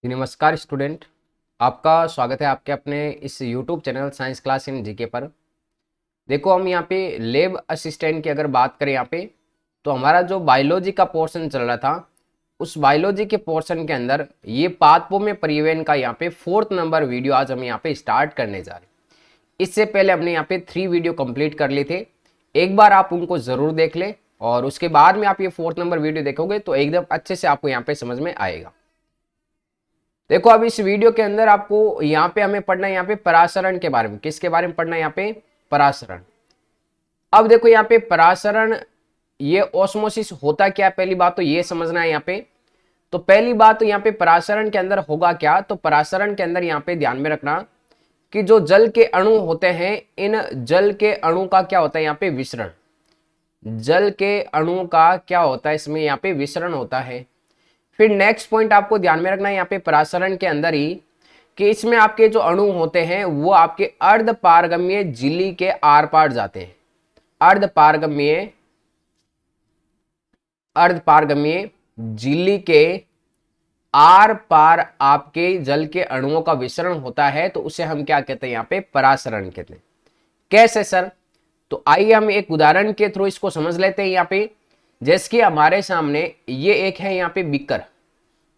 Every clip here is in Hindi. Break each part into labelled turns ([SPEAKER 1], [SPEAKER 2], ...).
[SPEAKER 1] नमस्कार स्टूडेंट, आपका स्वागत है आपके अपने इस YouTube channel science class in GK पर। देखो, हम यहाँ पे लैब असिस्टेंट की अगर बात करें यहाँ पे, तो हमारा जो बायोलॉजी का पोर्शन चल रहा था, उस बायोलॉजी के पोर्शन के अंदर ये पादपों में परिवहन का यहाँ पे 4th नंबर वीडियो आज हम यहाँ पे स्टार्ट करने जा रहे हैं। इससे पहले हमने यहाँ पे 3 वीडियो कंप्लीट कर लिए थे। एक बार आप उनको ज़रूर देख ले और उसके बाद में आप ये 4th नंबर वीडियो देखोगे तो एकदम अच्छे से आपको यहाँ पे समझ में आएगा। देखो, अब इस वीडियो के अंदर आपको यहाँ पे हमें पढ़ना है यहाँ पे परासरण के बारे में। किसके बारे में पढ़ना है यहाँ पे? परासरण। अब देखो यहाँ पे परासरण, ये ऑस्मोसिस होता क्या है, पहली बात तो ये समझना है यहाँ पे। तो पहली बात तो यहाँ पे परासरण के अंदर होगा क्या, तो परासरण के अंदर यहाँ पे ध्यान में रखना कि जो जल के अणु होते हैं, इन जल के अणु का क्या होता है यहाँ पे? विसरण। जल के अणु का क्या होता है इसमें? यहाँ पे विसरण होता है। फिर नेक्स्ट पॉइंट आपको ध्यान में रखना है यहाँ पे परासरण के अंदर ही कि इसमें आपके जो अणु होते हैं वो आपके अर्ध पारगम्य झिल्ली के आर पार जाते हैं। अर्ध पारगम्य झिल्ली के आर पार आपके जल के अणुओं का विसरण होता है, तो उसे हम क्या कहते हैं यहाँ पे? परासरण कहते हैं। कैसे सर? तो आइए हम एक उदाहरण के थ्रू इसको समझ लेते हैं यहाँ पे। जैसे कि हमारे सामने ये एक है यहाँ पे बीकर,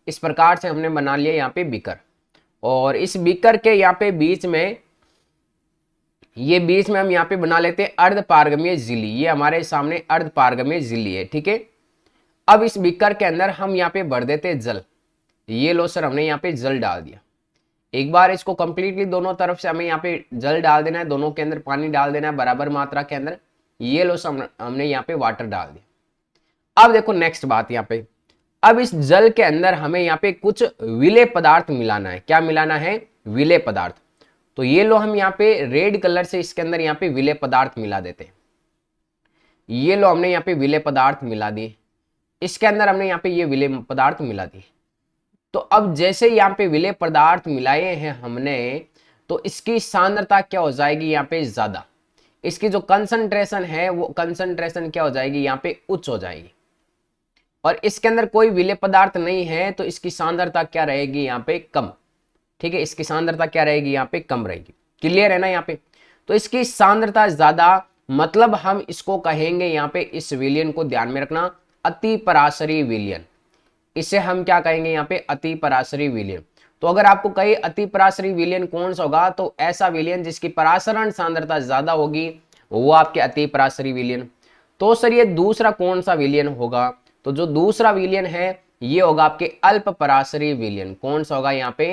[SPEAKER 1] इस प्रकार से हमने बना लिया यहाँ पे बीकर, और इस बीकर के यहाँ पे बीच में हम यहाँ पे बना लेते हैं अर्ध पारगम्य झिल्ली। ये हमारे सामने अर्ध पारगम्य झिल्ली है, ठीक है। अब इस बीकर के अंदर हम यहाँ पे भर देते हैं जल। ये लो सर, हमने यहाँ पे जल डाल दिया। एक बार इसको कंप्लीटली दोनों तरफ से हमें यहाँ पे जल डाल देना है, दोनों के अंदर पानी डाल देना है बराबर मात्रा के अंदर। ये लो सर, हमने यहाँ पे वाटर डाल दिया। अब देखो नेक्स्ट बात यहाँ पे, अब इस जल के अंदर हमें यहाँ पे कुछ विलेय पदार्थ मिलाना है। क्या मिलाना है? विलेय पदार्थ। तो ये लो, हम यहाँ पे रेड कलर से इसके अंदर यहाँ पे विलेय पदार्थ मिला देते हैं। ये लो, हमने यहाँ पे विलेय पदार्थ मिला दिए। इसके अंदर हमने यहाँ पे ये विलेय पदार्थ मिला दिए। तो अब जैसे यहाँ पे विलेय पदार्थ मिलाए हैं हमने, तो इसकी सांद्रता क्या हो जाएगी यहाँ पे? ज्यादा। इसकी जो कंसंट्रेशन है वो कंसंट्रेशन क्या हो जाएगी यहाँ पे? उच्च हो जाएगी। और इसके अंदर कोई विलेय पदार्थ नहीं है तो इसकी सांद्रता क्या रहेगी यहाँ पे? कम। ठीक है, इसकी सांद्रता क्या रहेगी यहाँ पे? कम रहेगी। क्लियर है ना यहाँ पे? तो इसकी सांद्रता ज्यादा, मतलब हम इसको कहेंगे यहाँ पे, इस विलयन को ध्यान में रखना, अति पराशरी विलयन। इसे हम क्या कहेंगे यहाँ पे? अति पराशरी विलयन। तो अगर आपको कहे अति पराशरी विलयन कौन सा होगा, तो ऐसा विलयन जिसकी परासरण सांद्रता ज्यादा होगी वो आपके अति पराशरी विलयन। तो सर ये दूसरा कौन सा विलयन होगा? तो जो दूसरा विलयन है ये होगा आपके अल्प पराशरी विलयन। कौन सा होगा यहाँ पे?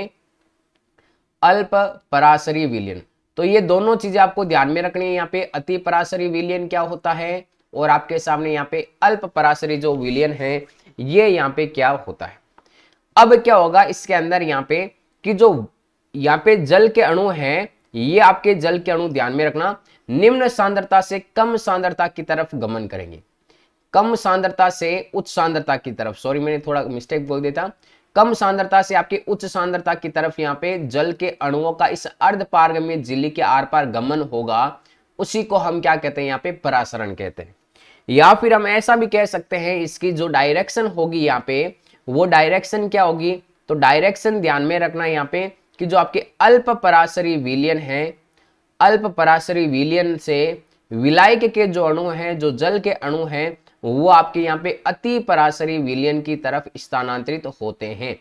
[SPEAKER 1] अल्प पराशरी विलयन। तो ये दोनों चीजें आपको ध्यान में रखनी है यहाँ पे। अति पराशरी विलयन क्या होता है और आपके सामने यहाँ पे अल्प पराशरी जो विलयन है ये यहाँ पे क्या होता है। अब क्या होगा इसके अंदर यहाँ पे कि जो यहाँ पे जल के अणु हैं, ये आपके जल के अणु ध्यान में रखना निम्न सांद्रता से कम सांद्रता की तरफ गमन करेंगे। कम सांद्रता से उच्च सांद्रता की तरफ, सॉरी मैंने थोड़ा मिस्टेक बोल देता, कम सांद्रता से आपकी उच्च सांद्रता की तरफ यहाँ पे जल के अणुओं का इस अर्ध पारगम्य झिल्ली के आर पार गमन होगा। उसी को हम क्या कहते हैं यहाँ पे? परासरण कहते हैं। या फिर हम ऐसा भी कह सकते हैं, इसकी जो डायरेक्शन होगी यहाँ पे, वो डायरेक्शन क्या होगी? तो डायरेक्शन ध्यान में रखना यहाँ पे कि जो आपके अल्प पराशरी विलयन है, अल्प पराशरी विलयन से विलायक के जो अणु हैं, जो जल के अणु हैं, वो आपके यहाँ पे अति पराशरी विलयन की तरफ स्थानांतरित होते हैं।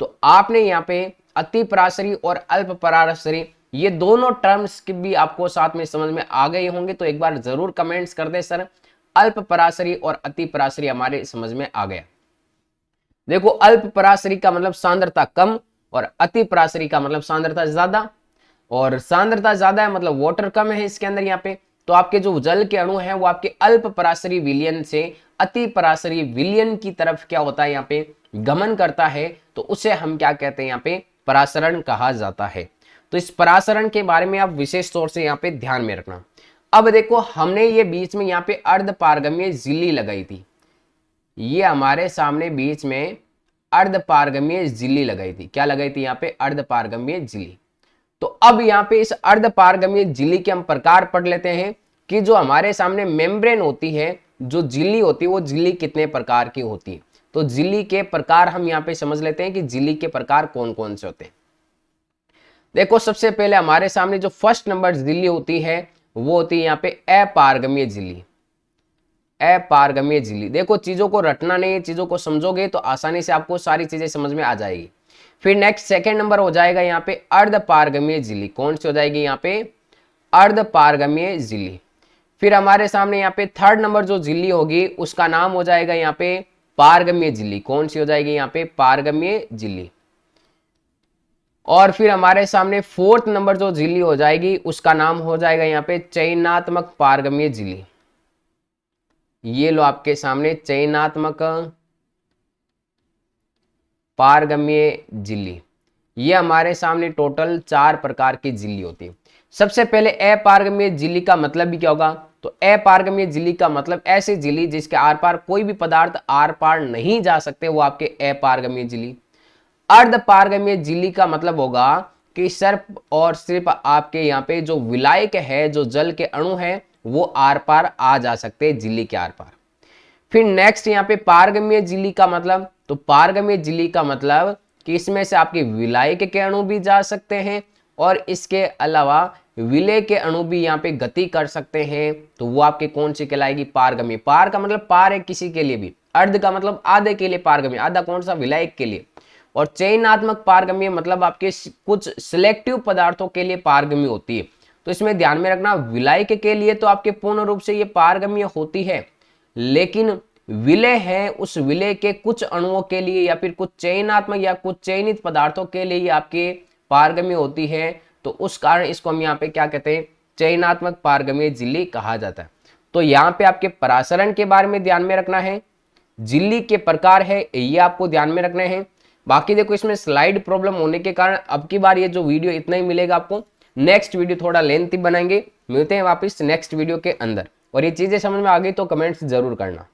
[SPEAKER 1] तो आपने यहाँ पे अति पराशरी और अल्प पराशरी ये दोनों टर्म्स की भी आपको साथ में समझ में आ गए होंगे, तो एक बार जरूर कमेंट्स कर दे सर अल्प पराशरी और अति पराशरी हमारे समझ में आ गया। देखो, अल्प पराशरी का मतलब सांद्रता कम और अति पराशरी का मतलब सांद्रता ज्यादा। और सांद्रता ज्यादा है मतलब वाटर कम है इसके अंदर यहाँ पे। तो आपके जो जल के अणु हैं वो आपके अल्प पराशरी विलयन से अति पराशरी विलयन की तरफ क्या होता है यहाँ पे? गमन करता है। तो उसे हम क्या कहते हैं यहाँ पे? परासरण कहा जाता है। तो इस परासरण के बारे में आप विशेष तौर से यहाँ पे ध्यान में रखना। अब देखो, हमने ये बीच में यहाँ पे अर्ध पारगम्य झिल्ली लगाई थी। ये हमारे सामने बीच में अर्ध पारगम्य झिल्ली लगाई थी। क्या लगाई थी यहाँ पे? अर्ध पारगम्य झिल्ली। तो अब यहाँ पे इस अर्ध पारगम्य झिल्ली के हम प्रकार पढ़ लेते हैं कि जो हमारे सामने मेम्ब्रेन होती है, जो झिल्ली होती है, वो झिल्ली कितने प्रकार की होती है। तो झिल्ली के प्रकार हम यहाँ पे समझ लेते हैं कि झिल्ली के प्रकार कौन कौन से होते हैं। देखो सबसे पहले हमारे सामने जो फर्स्ट नंबर झिल्ली होती है वो होती है यहाँ पे अपारगम्य झिल्ली। अपारगम्य झिल्ली, देखो चीजों को रटना नहीं है, चीजों को समझोगे तो आसानी से आपको सारी चीजें समझ में आ जाएगी। फिर नेक्स्ट सेकंड नंबर हो जाएगा यहाँ पे अर्धपारगम्य झिल्ली। कौन सी हो जाएगी यहाँ पे? अर्धपारगम्य झिल्ली। फिर हमारे सामने यहाँ पे थर्ड नंबर जो झिल्ली होगी उसका नाम हो जाएगा यहाँ पे पारगम्य झिल्ली। कौन सी हो जाएगी यहाँ पे? पारगम्य झिल्ली। और फिर हमारे सामने फोर्थ नंबर जो झिल्ली हो जाएगी उसका नाम हो जाएगा यहाँ पे चयनात्मक पारगम्य झिल्ली। ये लो आपके सामने चयनात्मक पारगम्य झिल्ली। ये हमारे सामने टोटल 4 प्रकार की झिल्ली होती है। सबसे पहले अपारगम्य झिल्ली का मतलब भी क्या होगा? तो अपारगम्य झिल्ली का मतलब ऐसी झिल्ली जिसके आर पार कोई भी पदार्थ आर पार नहीं जा सकते, वो आपके अपारगम्य झिल्ली। अर्धपारगम्य झिल्ली का मतलब होगा कि सिर्फ और सिर्फ आपके यहाँ पे जो विलायक है, जो जल के अणु है, वो आर पार आ जा सकते हैं झिल्ली के आर पार। फिर नेक्स्ट यहाँ पे पारगम्य झिल्ली का मतलब, तो पारगम्य झिल्ली का मतलब कि इसमें से आपके विलायक के अणु भी जा सकते हैं और इसके अलावा विलय के अणु भी यहाँ पे गति कर सकते हैं, तो वो आपके कौन सी कहलाएगी? पारगम्य। पार का मतलब पार है किसी के लिए भी, अर्ध का मतलब आधे के लिए पारगम्य, आधा कौन सा? विलायक के लिए। और चयनात्मक पारगम्य मतलब आपके कुछ सिलेक्टिव पदार्थों के लिए पारगम्य होती है। तो इसमें ध्यान में रखना, विलायक के लिए तो आपके पूर्ण रूप से ये पारगम्य होती है, लेकिन विलय है उस विलय के कुछ अणुओं के लिए या फिर कुछ चयनात्मक या कुछ चयनित पदार्थों के लिए ये आपके पारगम्य होती है। तो उस कारण इसको हम यहाँ पे क्या कहते हैं? चयनात्मक पारगम्य झिल्ली कहा जाता है। तो यहाँ पे आपके परासरण के बारे में ध्यान में रखना है, झिल्ली के प्रकार है ये आपको ध्यान में रखने हैं। बाकी देखो इसमें स्लाइड प्रॉब्लम होने के कारण अब की बार ये जो वीडियो इतना ही मिलेगा आपको। नेक्स्ट वीडियो थोड़ा लेंथी बनाएंगे। मिलते हैं वापस नेक्स्ट वीडियो के अंदर। और ये चीजें समझ में आ गई तो कमेंट्स जरूर करना।